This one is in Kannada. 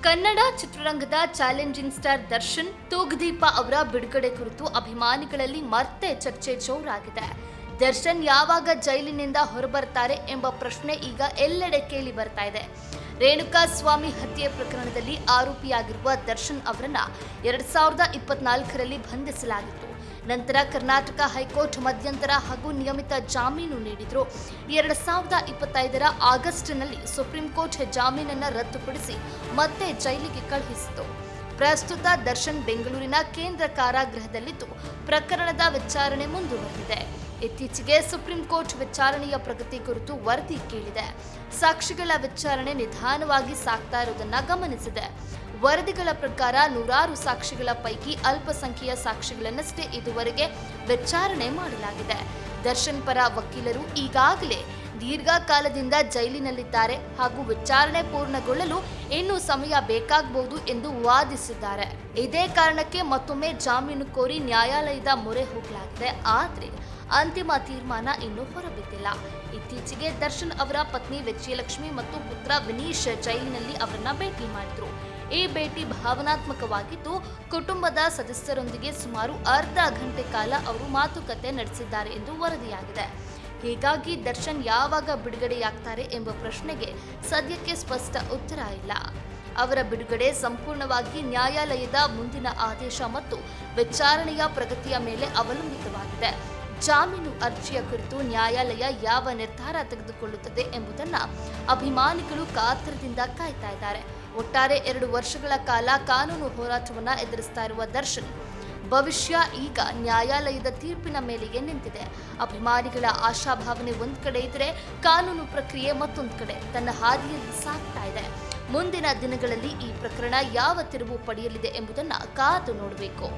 ಕನ್ನಡ ಚಿತ್ರರಂಗದ ಚಾಲೆಂಜಿಂಗ್ ಸ್ಟಾರ್ ದರ್ಶನ್ ತೂಗುದೀಪ ಅವರ ಬಿಡುಗಡೆ ಕುರಿತು ಅಭಿಮಾನಿಗಳಲ್ಲಿ ಮತ್ತೆ ಚರ್ಚೆ ಜೋರಾಗಿದೆ. ದರ್ಶನ್ ಯಾವಾಗ ಜೈಲಿನಿಂದ ಹೊರಬರ್ತಾರೆ ಎಂಬ ಪ್ರಶ್ನೆ ಈಗ ಎಲ್ಲೆಡೆ ಕೇಳಿ ಬರ್ತಾ ಇದೆ. ರೇಣುಕಾ ಸ್ವಾಮಿ ಹತ್ಯೆ ಪ್ರಕರಣದಲ್ಲಿ ಆರೋಪಿಯಾಗಿರುವ ದರ್ಶನ್ ಅವರನ್ನ 2024ರಲ್ಲಿ ಬಂಧಿಸಲಾಗಿತ್ತು. ನಂತರ ಕರ್ನಾಟಕ ಹೈಕೋರ್ಟ್ ಮಧ್ಯಂತರ ಹಾಗೂ ನಿಯಮಿತ ಜಾಮೀನು ನೀಡಿದ್ರು. 2025ರ ಆಗಸ್ಟ್ನಲ್ಲಿ ಸುಪ್ರೀಂ ಕೋರ್ಟ್ ಜಾಮೀನನ್ನು ರದ್ದುಪಡಿಸಿ ಮತ್ತೆ ಜೈಲಿಗೆ ಕಳುಹಿಸಿತು. ಪ್ರಸ್ತುತ ದರ್ಶನ್ ಬೆಂಗಳೂರಿನ ಕೇಂದ್ರ ಕಾರಾಗೃಹದಲ್ಲಿದ್ದು ಪ್ರಕರಣದ ವಿಚಾರಣೆ ಮುಂದುವರೆದಿದೆ. ಇತ್ತೀಚೆಗೆ ಸುಪ್ರೀಂ ಕೋರ್ಟ್ ವಿಚಾರಣೆಯ ಪ್ರಗತಿ ಕುರಿತು ವರದಿ ಕೇಳಿದೆ. ಸಾಕ್ಷಿಗಳ ವಿಚಾರಣೆ ನಿಧಾನವಾಗಿ ಸಾಗ್ತಾ ಇರುವುದನ್ನು ಗಮನಿಸಿದೆ. ವರದಿಗಳ ಪ್ರಕಾರ ನೂರಾರು ಸಾಕ್ಷಿಗಳ ಪೈಕಿ ಅಲ್ಪಸಂಖ್ಯೆಯ ಸಾಕ್ಷಿಗಳನ್ನಷ್ಟೇ ಇದುವರೆಗೆ ವಿಚಾರಣೆ ಮಾಡಲಾಗಿದೆ. ದರ್ಶನ್ ಪರ ವಕೀಲರು ಈಗಾಗಲೇ ದೀರ್ಘಕಾಲದಿಂದ ಜೈಲಿನಲ್ಲಿದ್ದಾರೆ ಹಾಗೂ ವಿಚಾರಣೆ ಪೂರ್ಣಗೊಳ್ಳಲು ಇನ್ನೂ ಸಮಯ ಬೇಕಾಗಬಹುದು ಎಂದು ವಾದಿಸಿದ್ದಾರೆ. ಇದೇ ಕಾರಣಕ್ಕೆ ಮತ್ತೊಮ್ಮೆ ಜಾಮೀನು ಕೋರಿ ನ್ಯಾಯಾಲಯದ ಮೊರೆ ಹೋಗಲಾಗಿದೆ. ಆದರೆ ಅಂತಿಮ ತೀರ್ಮಾನ ಇನ್ನೂ ಹೊರಬಿದ್ದಿಲ್ಲ. ಇತ್ತೀಚೆಗೆ ದರ್ಶನ್ ಅವರ ಪತ್ನಿ ವಿಜಯಲಕ್ಷ್ಮಿ ಮತ್ತು ಪುತ್ರ ವಿನೀಶ್ ಜೈಲಿನಲ್ಲಿ ಅವರನ್ನ ಭೇಟಿ ಮಾಡಿದ್ರು. ಈ ಭೇಟಿ ಭಾವನಾತ್ಮಕವಾಗಿದ್ದು ಕುಟುಂಬದ ಸದಸ್ಯರೊಂದಿಗೆ ಸುಮಾರು ಅರ್ಧ ಗಂಟೆ ಕಾಲ ಅವರು ಮಾತುಕತೆ ನಡೆಸಿದ್ದಾರೆ ಎಂದು ವರದಿಯಾಗಿದೆ. ಹೀಗಾಗಿ ದರ್ಶನ್ ಯಾವಾಗ ಬಿಡುಗಡೆಯಾಗ್ತಾರೆ ಎಂಬ ಪ್ರಶ್ನೆಗೆ ಸದ್ಯಕ್ಕೆ ಸ್ಪಷ್ಟ ಉತ್ತರ ಇಲ್ಲ. ಅವರ ಬಿಡುಗಡೆ ಸಂಪೂರ್ಣವಾಗಿ ನ್ಯಾಯಾಲಯದ ಮುಂದಿನ ಆದೇಶ ಮತ್ತು ವಿಚಾರಣೆಯ ಪ್ರಗತಿಯ ಮೇಲೆ ಅವಲಂಬಿತವಾಗಿದೆ. ಜಾಮೀನು ಅರ್ಜಿಯ ಕುರಿತು ನ್ಯಾಯಾಲಯ ಯಾವ ನಿರ್ಧಾರ ತೆಗೆದುಕೊಳ್ಳುತ್ತದೆ ಎಂಬುದನ್ನು ಅಭಿಮಾನಿಗಳು ಕಾತರದಿಂದ ಕಾಯ್ತಾ ಇದ್ದಾರೆ. ಒಟ್ಟಾರೆ 2 ವರ್ಷಗಳ ಕಾಲ ಕಾನೂನು ಹೋರಾಟವನ್ನು ಎದುರಿಸ್ತಾ ಇರುವ ದರ್ಶನ್ ಭವಿಷ್ಯ ಈಗ ನ್ಯಾಯಾಲಯದ ತೀರ್ಪಿನ ಮೇಲೆಯೇ ನಿಂತಿದೆ. ಅಭಿಮಾನಿಗಳ ಆಶಾಭಾವನೆ ಒಂದ್ ಕಡೆ ಇದ್ರೆ, ಕಾನೂನು ಪ್ರಕ್ರಿಯೆ ಮತ್ತೊಂದು ಕಡೆ ತನ್ನ ಹಾದಿಯಲ್ಲಿ ಸಾಗ್ತಾ ಇದೆ. ಮುಂದಿನ ದಿನಗಳಲ್ಲಿ ಈ ಪ್ರಕರಣ ಯಾವ ತಿರುವು ಪಡೆಯಲಿದೆ ಎಂಬುದನ್ನು ಕಾದು ನೋಡಬೇಕು.